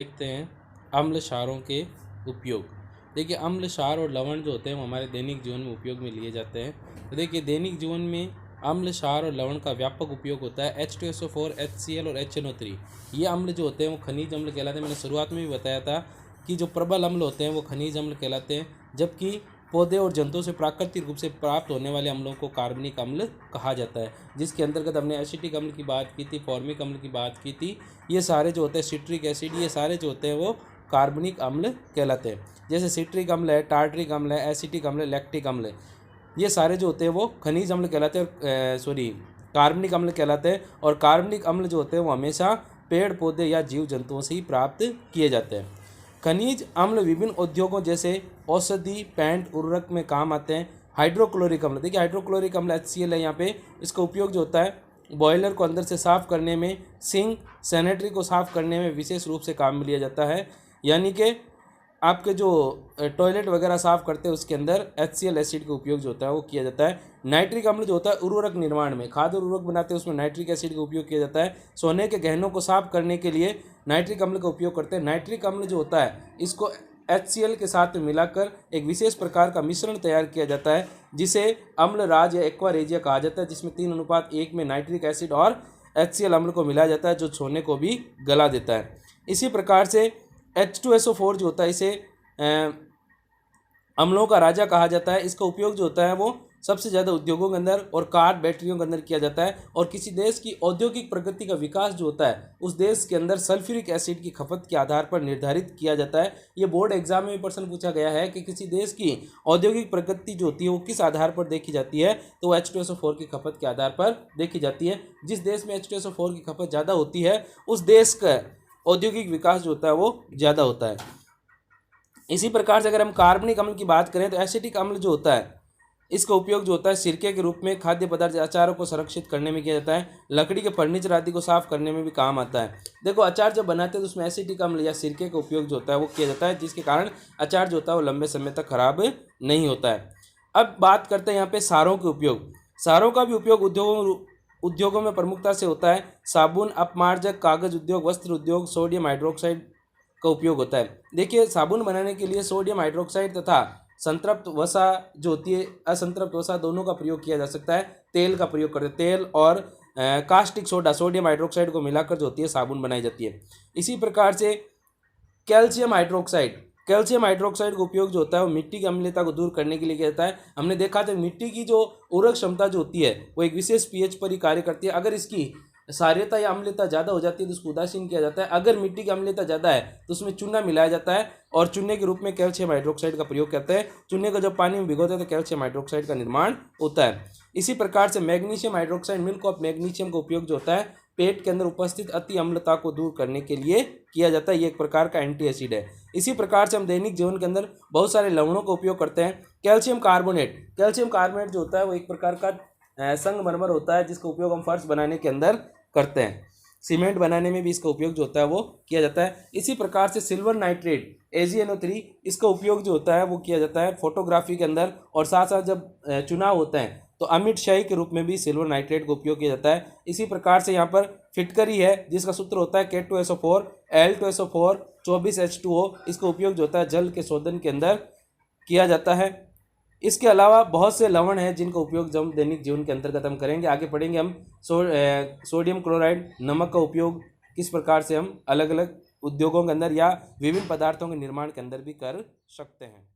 देखते हैं अम्ल क्षारों के उपयोग। देखिए, अम्ल क्षार और लवण जो होते हैं वो हमारे दैनिक जीवन में उपयोग में लिए जाते हैं। तो देखिए, दैनिक जीवन में अम्ल क्षार और लवण का व्यापक उपयोग होता है। H2SO4, HCl और HNO3 ये अम्ल जो होते हैं वो खनिज अम्ल कहलाते हैं। मैंने शुरुआत में भी बताया था कि जो प्रबल अम्ल होते हैं वो खनिज अम्ल कहलाते हैं, जबकि पौधे और जंतुओं से प्राकृतिक रूप से प्राप्त होने वाले अम्लों को कार्बनिक अम्ल कहा जाता है, जिसके अंतर्गत हमने एसिटिक अम्ल की बात की थी, फॉर्मिक अम्ल की बात की थी। ये सारे जो होते हैं, सिट्रिक एसिड, ये सारे जो होते हैं वो कार्बनिक अम्ल कहलाते हैं। जैसे सिट्रिक अम्ल है, टार्ट्रिक अम्ल है, एसिटिक अम्ल है, लैक्टिक अम्ल है, ये सारे जो होते हैं वो खनिज अम्ल कहलाते हैं, कार्बनिक अम्ल कहलाते हैं। और कार्बनिक अम्ल जो होते हैं वो हमेशा पेड़ पौधे या जीव जंतुओं से ही प्राप्त किए जाते हैं। खनिज अम्ल विभिन्न उद्योगों जैसे औषधि, पेंट, उर्वरक में काम आते हैं। हाइड्रोक्लोरिक अम्ल, देखिए हाइड्रोक्लोरिक अम्ल HCl है यहाँ पे। इसका उपयोग जो होता है बॉयलर को अंदर से साफ़ करने में, सिंक, सैनिटरी को साफ़ करने में विशेष रूप से काम में लिया जाता है। यानी कि आपके जो टॉयलेट वगैरह साफ़ करते हैं उसके अंदर HCl एसिड का उपयोग जो होता है वो किया जाता है। नाइट्रिक अम्ल जो होता है उर्वरक निर्माण में, खाद और उर्वरक बनाते हैं उसमें नाइट्रिक एसिड का उपयोग किया जाता है। सोने के गहनों को साफ करने के लिए नाइट्रिक अम्ल का उपयोग करते हैं। नाइट्रिक अम्ल जो होता है इसको HCl के साथ मिलाकर एक विशेष प्रकार का मिश्रण तैयार किया जाता है, जिसे अम्ल राज या एक्वा रेजिया कहा जाता है, जिसमें 3:1 में नाइट्रिक एसिड और HCl अम्ल को मिलाया जाता है, जो सोने को भी गला देता है। इसी प्रकार से H2SO4 जो होता है इसे अम्लों का राजा कहा जाता है। इसका उपयोग जो होता है वो सबसे ज़्यादा उद्योगों के अंदर और कार बैटरियों के अंदर किया जाता है। और किसी देश की औद्योगिक प्रगति का विकास जो होता है उस देश के अंदर सल्फ्यूरिक एसिड की खपत के आधार पर निर्धारित किया जाता है। ये बोर्ड एग्जाम में भी प्रश्न पूछा गया है कि किसी देश की औद्योगिक प्रगति जो होती है वो किस आधार पर देखी जाती है, तो वो H2SO4 की खपत के आधार पर देखी जाती है। जिस देश में H2SO4 की खपत ज़्यादा होती है उस देश का औद्योगिक विकास जो होता है वो ज़्यादा होता है। इसी प्रकार से अगर हम कार्बनिक अम्ल की बात करें तो एसिटिक अम्ल जो होता है इसका उपयोग जो होता है सिरके के रूप में, खाद्य पदार्थ अचारों को संरक्षित करने में किया जाता है। लकड़ी के फर्नीचर आदि को साफ करने में भी काम आता है। देखो, अचार जब बनाते हैं तो उसमें एसिटिक अम्ल या सिरके का उपयोग जो होता है वो किया जाता है, जिसके कारण अचार जो होता है वो लंबे समय तक खराब नहीं होता है। अब बात करते हैं यहाँ पे सारों के उपयोग। सारों का भी उपयोग उद्योगों में प्रमुखता से होता है। साबुन, अपमार्जक, कागज उद्योग, वस्त्र उद्योग, सोडियम हाइड्रोक्साइड का उपयोग होता है। देखिए, साबुन बनाने के लिए सोडियम हाइड्रोक्साइड तथा संतृप्त वसा जो होती है, असंतृप्त वसा, दोनों का प्रयोग किया जा सकता है। तेल का प्रयोग करते हैं, तेल और कास्टिक सोडा, सोडियम हाइड्रोक्साइड को मिलाकर जो होती है साबुन बनाई जाती है। इसी प्रकार से कैल्शियम हाइड्रोक्साइड, कैल्शियम हाइड्रोक्साइड का उपयोग जो होता है वो मिट्टी की अम्लता को दूर करने के लिए किया जाता है। हमने देखा था मिट्टी की जो उर्वरक क्षमता जो होती है वो एक विशेष pH पर ही कार्य करती है। अगर इसकी क्षारीयता या अम्लता ज़्यादा हो जाती है तो उसको उदासीन किया जाता है। अगर मिट्टी की अम्लता ज़्यादा है तो उसमें चूना मिलाया जाता है और चूने के रूप में कैल्शियम हाइड्रोक्साइड का प्रयोग करते हैं। चूने को जब पानी में भिगोते हैं तो कैल्शियम हाइड्रोक्साइड का निर्माण होता है। इसी प्रकार से magnesium hydroxide, milk of magnesium का उपयोग जो होता है पेट के अंदर उपस्थित अति अम्लता को दूर करने के लिए किया जाता है। ये एक प्रकार का एंटी एसिड है। इसी प्रकार से हम दैनिक जीवन के अंदर बहुत सारे लवणों का उपयोग करते हैं। कैल्शियम कार्बोनेट, कैल्शियम कार्बोनेट जो होता है वो एक प्रकार का संगमरमर होता है, जिसका उपयोग हम फर्श बनाने के अंदर करते हैं। सीमेंट बनाने में भी इसका उपयोग जो होता है वो किया जाता है। इसी प्रकार से सिल्वर नाइट्रेट AgNO3, इसका उपयोग जो होता है वो किया जाता है फोटोग्राफी के अंदर। और साथ साथ जब चुनाव होते हैं तो अमिट शाही के रूप में भी सिल्वर नाइट्रेट का उपयोग किया जाता है। इसी प्रकार से यहाँ पर फिटकरी है जिसका सूत्र होता है K2SO4 Al2SO4 24H2O। इसका उपयोग जो होता है जल के शोधन के अंदर किया जाता है। इसके अलावा बहुत से लवण हैं जिनका उपयोग जब दैनिक जीवन के अंतर्गत हम करेंगे। आगे पढ़ेंगे हम सोडियम क्लोराइड, नमक का उपयोग किस प्रकार से हम अलग अलग उद्योगों के अंदर या विभिन्न पदार्थों के निर्माण के अंदर भी कर सकते हैं।